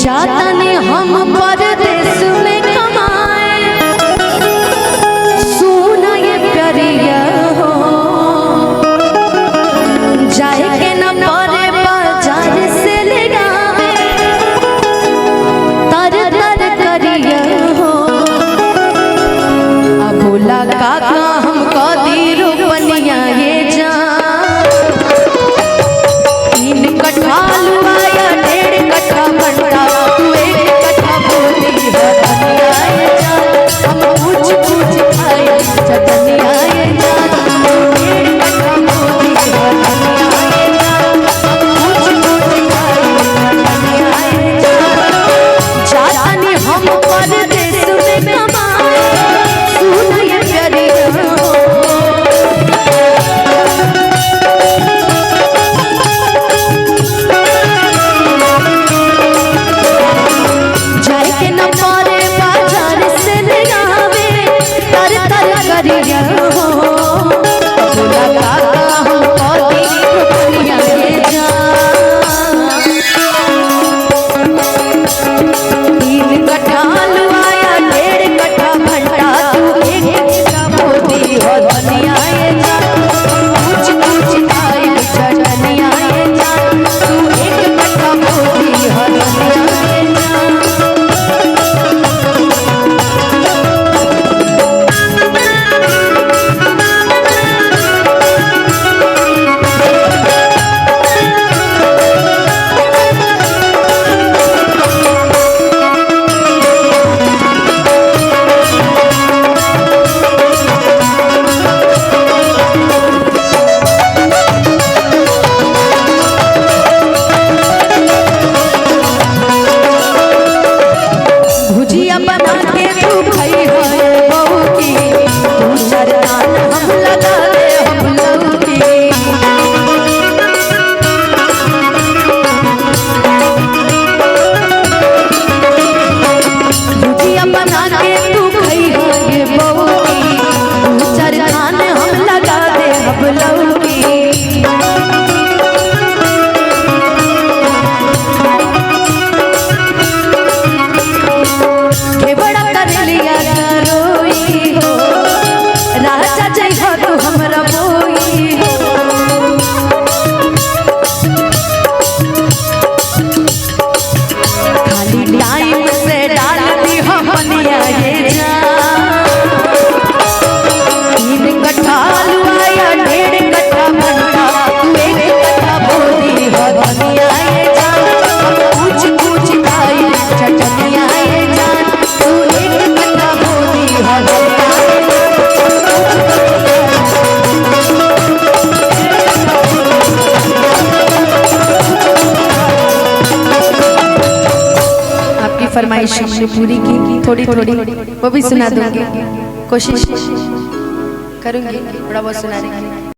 जातनी हम परदेश में कमाए, सुना ये प्यारिया हो जाए के न परे बाजार से ले आए, तर तर करिया हो बोला काका हमको दी रोपनिया ये जा 3 कट्ठा लुआया 1.5 कट्ठा भंटा तू 1 कट्ठा बोली धनिया ये जा हम पूछ पूछ खाए चटनिया ये जा 1.5 कट्ठा बोली धनिया ये जा हम पूछ पूछ खाए चटनिया ये जा जातनी हम परदेश में कमाए सुना ये प्यारिया हो जाए के न पारे बाजार से ले आवे तर तर करिया हो बोला काका हमको दी रोपनिया ये जा 3 कट्ठा लुआया 1.5 कट्ठा भंटा तू 1 कट्ठा बोली हो धनिया ये जा कुछ कुछ खाए चटनिया ये जा तू 1 कट्ठा बोली हो धनिया ये जा भुजिया बना के तू खाई है बहू की 2-4 दान हम लगा दे हम लहू की भुजिया बना के तू खाई है बहू की 2-4 दान हम लगा दे हम लहू की बड़ा कर लिया करोई हो राजा जय हो तू हमरा बोई हो खाली टाइम से डाल दी हम बनिया ये जा 3 कट्ठा लुआया 1.5 कट्ठा भंटा तू 1 कट्ठा बोली हो धनिया ये जा कुछ कुछ खाई चटनिया ये जा तू 1 कट्ठा बोली हो धनिया आपकी फरमाइश हमने पूरी की, थोड़ी थोड़ी वो भी सुना दूंगी, कोशिश करूंगी थोड़ा बहुत सुनाने की।